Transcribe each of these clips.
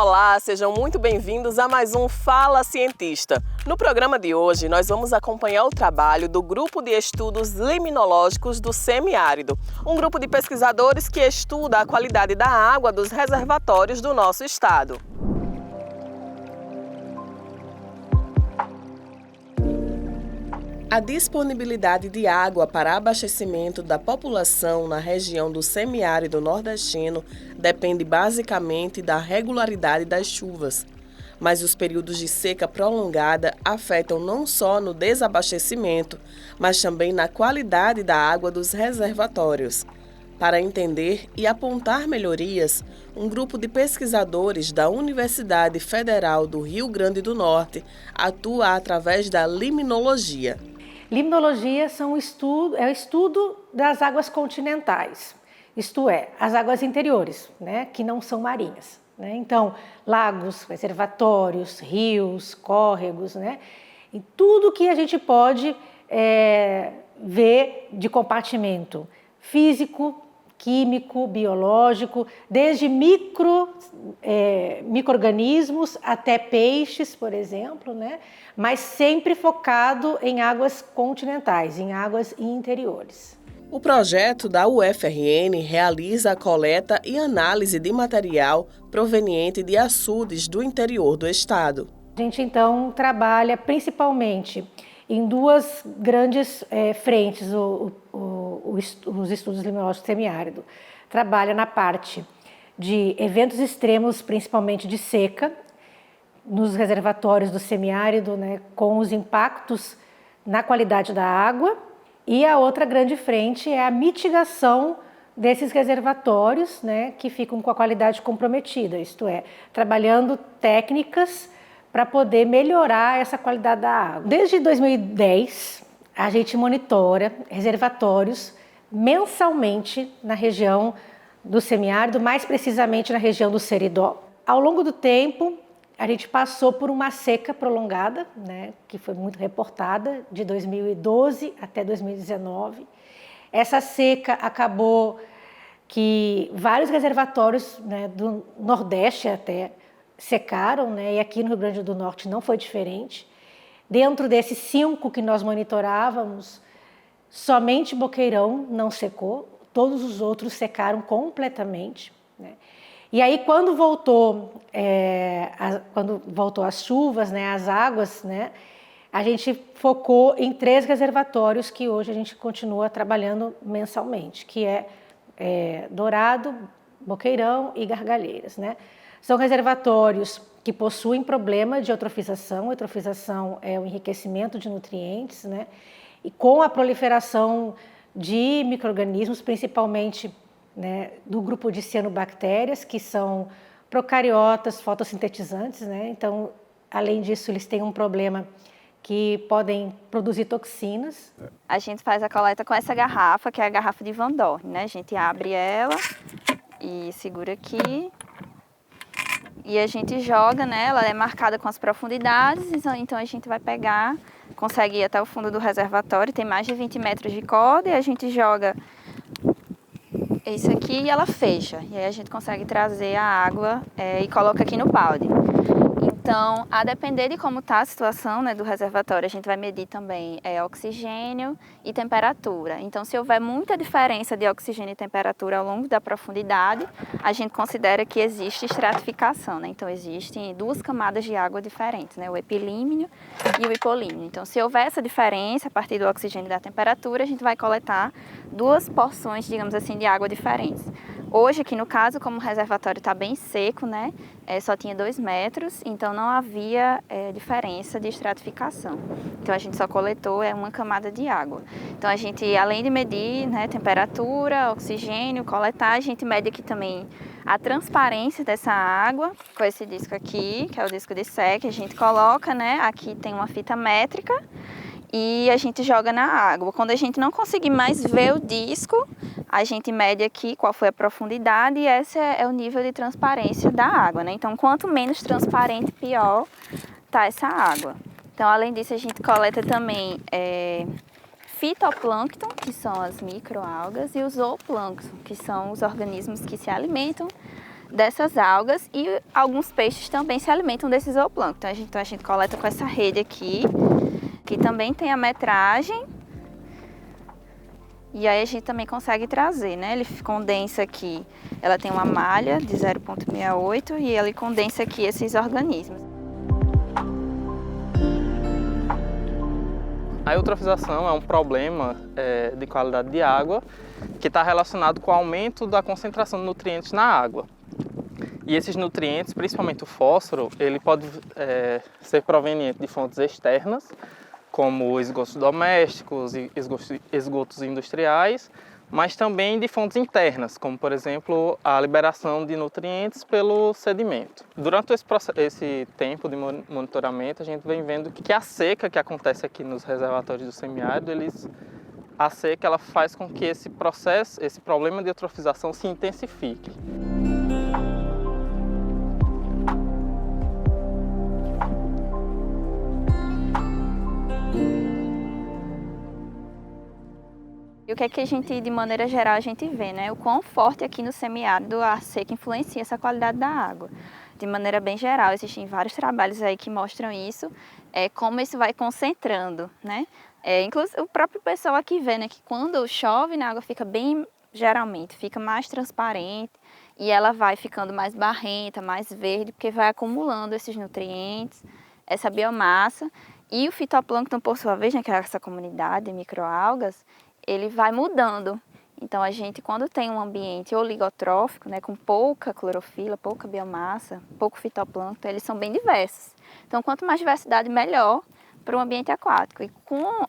Olá, sejam muito bem-vindos a mais um Fala Cientista. No programa de hoje, nós vamos acompanhar o trabalho do Grupo de Estudos Liminológicos do Semiárido, um grupo de pesquisadores que estuda a qualidade da água dos reservatórios do nosso estado. A disponibilidade de água para abastecimento da população na região do semiárido nordestino depende basicamente da regularidade das chuvas. Mas os períodos de seca prolongada afetam não só no desabastecimento, mas também na qualidade da água dos reservatórios. Para entender e apontar melhorias, um grupo de pesquisadores da Universidade Federal do Rio Grande do Norte atua através da liminologia. Limnologia é o estudo das águas continentais, isto é, as águas interiores, que não são marinhas. Então, lagos, reservatórios, rios, córregos, e tudo que a gente pode ver de compartimento físico, químico, biológico, desde micro-organismos até peixes, por exemplo, mas sempre focado em águas continentais, em águas interiores. O projeto da UFRN realiza a coleta e análise de material proveniente de açudes do interior do estado. A gente, então, trabalha principalmente em duas grandes frentes, os estudos liminológicos do semiárido. Trabalha na parte de eventos extremos, principalmente de seca, nos reservatórios do semiárido, com os impactos na qualidade da água. E a outra grande frente é a mitigação desses reservatórios, que ficam com a qualidade comprometida, isto é, trabalhando técnicas para poder melhorar essa qualidade da água. Desde 2010, a gente monitora reservatórios mensalmente na região do semiárido, mais precisamente na região do Seridó. Ao longo do tempo, a gente passou por uma seca prolongada, que foi muito reportada, de 2012 até 2019. Essa seca acabou que vários reservatórios do Nordeste até secaram, e aqui no Rio Grande do Norte não foi diferente. Dentro desses 5 que nós monitorávamos, somente Boqueirão não secou, todos os outros secaram completamente. E aí, quando voltou as chuvas, as águas, a gente focou em 3 reservatórios que hoje a gente continua trabalhando mensalmente, que é Dourado, Boqueirão e Gargalheiras. São reservatórios que possuem problema de eutrofização. A eutrofização é o enriquecimento de nutrientes, e com a proliferação de micro-organismos, principalmente do grupo de cianobactérias, que são procariotas fotossintetizantes. Então, além disso, eles têm um problema que podem produzir toxinas. A gente faz a coleta com essa garrafa, que é a garrafa de Van Dorn, A gente abre ela e segura aqui. E a gente joga, ela é marcada com as profundidades, então a gente vai pegar, consegue ir até o fundo do reservatório, tem mais de 20 metros de corda, e a gente joga isso aqui e ela fecha. E aí a gente consegue trazer a água e coloca aqui no balde. Então, a depender de como está a situação do reservatório, a gente vai medir também oxigênio e temperatura. Então, se houver muita diferença de oxigênio e temperatura ao longo da profundidade, a gente considera que existe estratificação. Então, existem 2 camadas de água diferentes, o epilímnio e o hipolímnio. Então, se houver essa diferença a partir do oxigênio e da temperatura, a gente vai coletar 2 porções, digamos assim, de água diferentes. Hoje, aqui no caso, como o reservatório está bem seco, só tinha 2 metros, então não havia diferença de estratificação. Então, a gente só coletou uma camada de água. Então, a gente, além de medir temperatura, oxigênio, coletar, a gente mede aqui também a transparência dessa água, com esse disco aqui, que é o disco de SEC, a gente coloca, aqui tem uma fita métrica, e a gente joga na água. Quando a gente não conseguir mais ver o disco, a gente mede aqui qual foi a profundidade e esse é o nível de transparência da água, Então, quanto menos transparente, pior tá essa água. Então, além disso, a gente coleta também fitoplâncton, que são as microalgas, e o zooplâncton, que são os organismos que se alimentam dessas algas e alguns peixes também se alimentam desse zooplâncton. Então a gente coleta com essa rede aqui, que também tem a metragem. E aí a gente também consegue trazer, né? Ele condensa aqui, ela tem uma malha de 0,68 e ele condensa aqui esses organismos. A eutrofização é um problema de qualidade de água que está relacionado com o aumento da concentração de nutrientes na água. E esses nutrientes, principalmente o fósforo, ele pode ser proveniente de fontes externas, como esgotos domésticos e esgotos industriais, mas também de fontes internas, como, por exemplo, a liberação de nutrientes pelo sedimento. Durante esse tempo de monitoramento, a gente vem vendo que a seca que acontece aqui nos reservatórios do semiárido, a seca ela faz com que esse problema de eutrofização se intensifique. E o que é que a gente, de maneira geral, a gente vê, né? O quão forte aqui no semiárido a seca influencia essa qualidade da água. De maneira bem geral, existem vários trabalhos aí que mostram isso, como isso vai concentrando, né? Inclusive o próprio pessoal aqui vê, né, que quando chove, né, a água fica geralmente, fica mais transparente e ela vai ficando mais barrenta, mais verde, porque vai acumulando esses nutrientes, essa biomassa. E o fitoplâncton, por sua vez, né, que é essa comunidade de microalgas, ele vai mudando. Então a gente, quando tem um ambiente oligotrófico, né, com pouca clorofila, pouca biomassa, pouco fitoplâncton, eles são bem diversos. Então quanto mais diversidade, melhor para o ambiente aquático. E com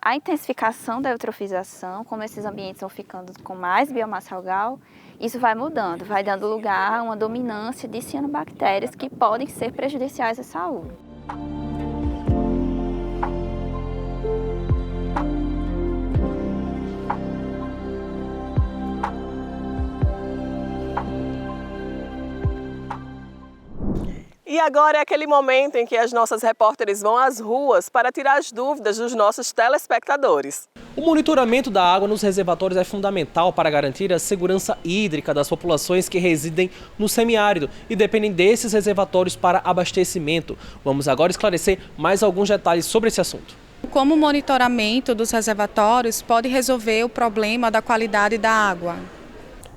a intensificação da eutrofização, como esses ambientes vão ficando com mais biomassa algal, isso vai mudando, vai dando lugar a uma dominância de cianobactérias que podem ser prejudiciais à saúde. E agora é aquele momento em que as nossas repórteres vão às ruas para tirar as dúvidas dos nossos telespectadores. O monitoramento da água nos reservatórios é fundamental para garantir a segurança hídrica das populações que residem no semiárido e dependem desses reservatórios para abastecimento. Vamos agora esclarecer mais alguns detalhes sobre esse assunto. Como o monitoramento dos reservatórios pode resolver o problema da qualidade da água?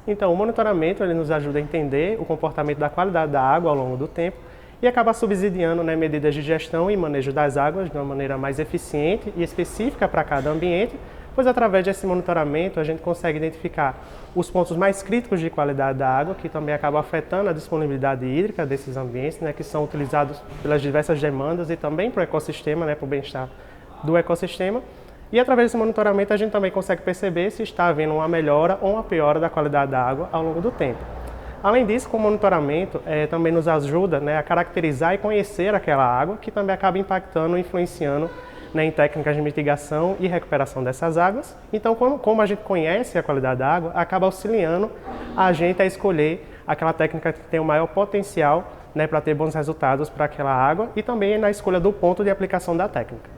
Então, o monitoramento ele nos ajuda a entender o comportamento da qualidade da água ao longo do tempo e acaba subsidiando, né, medidas de gestão e manejo das águas de uma maneira mais eficiente e específica para cada ambiente, pois através desse monitoramento a gente consegue identificar os pontos mais críticos de qualidade da água, que também acabam afetando a disponibilidade hídrica desses ambientes, né, que são utilizados pelas diversas demandas e também para o ecossistema, né, para o bem-estar do ecossistema. E através desse monitoramento a gente também consegue perceber se está havendo uma melhora ou uma piora da qualidade da água ao longo do tempo. Além disso, com o monitoramento também nos ajuda, né, a caracterizar e conhecer aquela água, que também acaba impactando e influenciando, né, em técnicas de mitigação e recuperação dessas águas. Então, como a gente conhece a qualidade da água, acaba auxiliando a gente a escolher aquela técnica que tem o maior potencial, né, para ter bons resultados para aquela água e também na escolha do ponto de aplicação da técnica.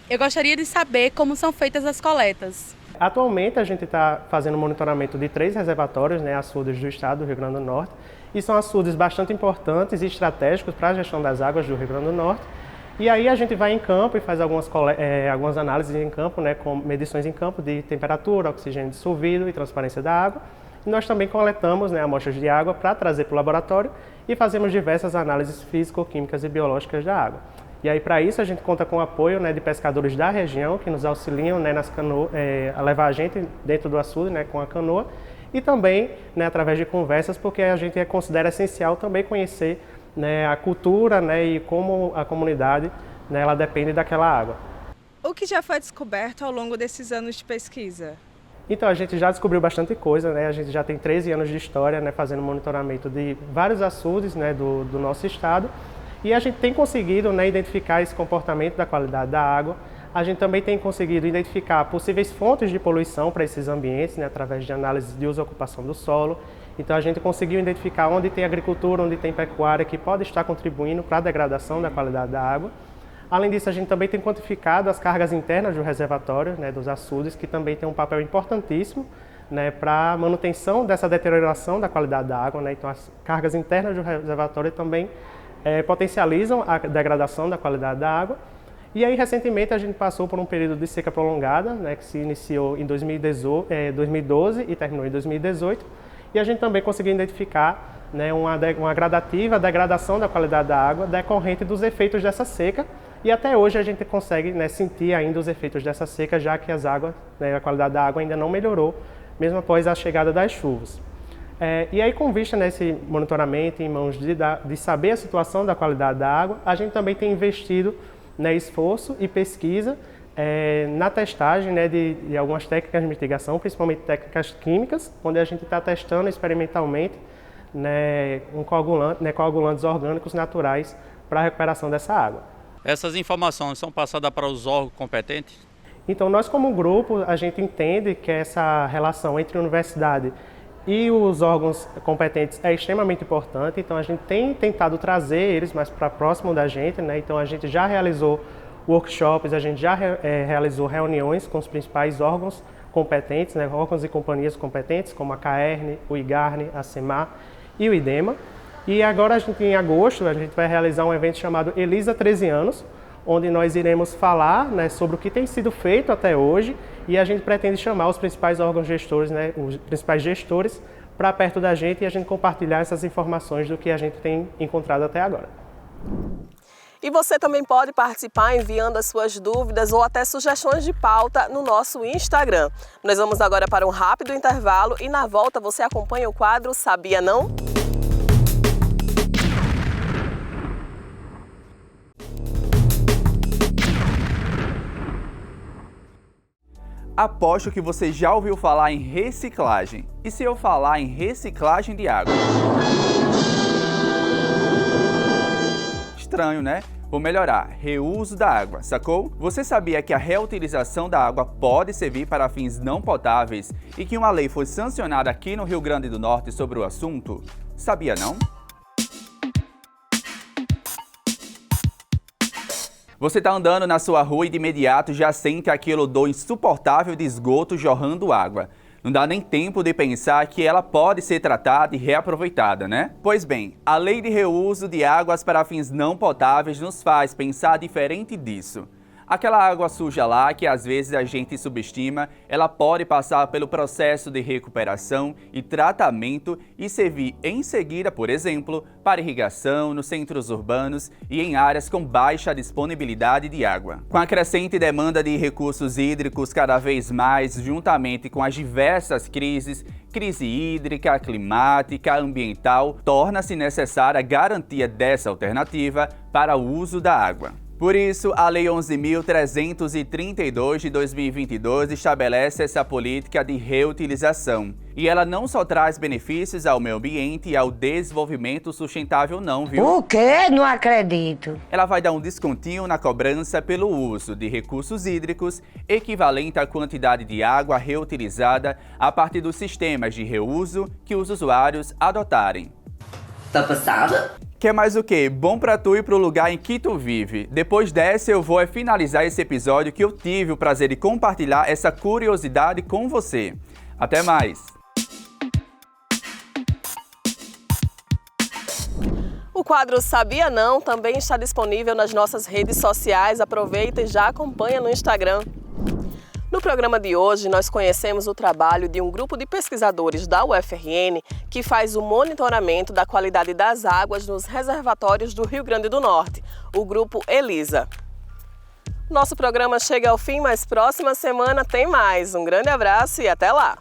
Eu gostaria de saber como são feitas as coletas. Atualmente a gente está fazendo monitoramento de 3 reservatórios, né, açudes do estado do Rio Grande do Norte, e são açudes bastante importantes e estratégicos para a gestão das águas do Rio Grande do Norte. E aí a gente vai em campo e faz algumas análises em campo, né, com medições em campo de temperatura, oxigênio dissolvido e transparência da água. E nós também coletamos, né, amostras de água para trazer para o laboratório e fazemos diversas análises físico-químicas e biológicas da água. E aí, para isso, a gente conta com o apoio, né, de pescadores da região que nos auxiliam, né, a levar a gente dentro do açude, né, com a canoa e também, né, através de conversas, porque a gente considera essencial também conhecer, né, a cultura, né, e como a comunidade, né, ela depende daquela água. O que já foi descoberto ao longo desses anos de pesquisa? Então, a gente já descobriu bastante coisa, né? A gente já tem 13 anos de história, né, fazendo monitoramento de vários açudes, né, do nosso estado. E a gente tem conseguido, né, identificar esse comportamento da qualidade da água. A gente também tem conseguido identificar possíveis fontes de poluição para esses ambientes, né, através de análise de uso e ocupação do solo. Então a gente conseguiu identificar onde tem agricultura, onde tem pecuária, que pode estar contribuindo para a degradação da qualidade da água. Além disso, a gente também tem quantificado as cargas internas do reservatório, né, dos açudes, que também tem um papel importantíssimo né, para manutenção dessa deterioração da qualidade da água, né? Então as cargas internas do reservatório também potencializam a degradação da qualidade da água. E aí recentemente a gente passou por um período de seca prolongada, né, que se iniciou em 2012 e terminou em 2018, e a gente também conseguiu identificar, né, uma gradativa degradação da qualidade da água decorrente dos efeitos dessa seca, e até hoje a gente consegue, né, sentir ainda os efeitos dessa seca, já que as águas, né, a qualidade da água ainda não melhorou, mesmo após a chegada das chuvas. E aí, com vista nesse monitoramento, em mãos de saber a situação da qualidade da água, a gente também tem investido, né, esforço e pesquisa na testagem, né, de algumas técnicas de mitigação, principalmente técnicas químicas, onde a gente está testando experimentalmente, né, coagulantes orgânicos naturais para a recuperação dessa água. Essas informações são passadas para os órgãos competentes? Então, nós como grupo, a gente entende que essa relação entre a universidade e os órgãos competentes é extremamente importante, então a gente tem tentado trazer eles mais para próximo da gente, né? Então a gente já realizou workshops, a gente já realizou reuniões com os principais órgãos competentes, né? Órgãos e companhias competentes, como a CAERN, o IGARNE, a SEMAR e o IDEMA. E agora, em agosto, a gente vai realizar um evento chamado Elisa 13 anos, onde nós iremos falar, né, sobre o que tem sido feito até hoje, e a gente pretende chamar os principais órgãos gestores, né, os principais gestores, para perto da gente e a gente compartilhar essas informações do que a gente tem encontrado até agora. E você também pode participar enviando as suas dúvidas ou até sugestões de pauta no nosso Instagram. Nós vamos agora para um rápido intervalo e na volta você acompanha o quadro Sabia Não? Aposto que você já ouviu falar em reciclagem. E se eu falar em reciclagem de água? Estranho, né? Vou melhorar. Reuso da água, sacou? Você sabia que a reutilização da água pode servir para fins não potáveis e que uma lei foi sancionada aqui no Rio Grande do Norte sobre o assunto? Sabia não? Você está andando na sua rua e de imediato já sente aquele odor insuportável de esgoto jorrando água. Não dá nem tempo de pensar que ela pode ser tratada e reaproveitada, né? Pois bem, a Lei de Reuso de Águas para Fins Não Potáveis nos faz pensar diferente disso. Aquela água suja lá que às vezes a gente subestima, ela pode passar pelo processo de recuperação e tratamento e servir em seguida, por exemplo, para irrigação nos centros urbanos e em áreas com baixa disponibilidade de água. Com a crescente demanda de recursos hídricos cada vez mais, juntamente com as diversas crises, crise hídrica, climática, ambiental, torna-se necessária a garantia dessa alternativa para o uso da água. Por isso, a Lei 11.332 de 2022 estabelece essa política de reutilização. E ela não só traz benefícios ao meio ambiente e ao desenvolvimento sustentável não, viu? O quê? Não acredito. Ela vai dar um descontinho na cobrança pelo uso de recursos hídricos equivalente à quantidade de água reutilizada a partir dos sistemas de reuso que os usuários adotarem. Tá passada? Quer mais o quê? Bom pra tu e pro lugar em que tu vive. Depois dessa eu vou finalizar esse episódio que eu tive o prazer de compartilhar essa curiosidade com você. Até mais! O quadro Sabia Não também está disponível nas nossas redes sociais. Aproveita e já acompanha no Instagram. No programa de hoje, nós conhecemos o trabalho de um grupo de pesquisadores da UFRN que faz o monitoramento da qualidade das águas nos reservatórios do Rio Grande do Norte, o grupo Elisa. Nosso programa chega ao fim, mas próxima semana tem mais. Um grande abraço e até lá!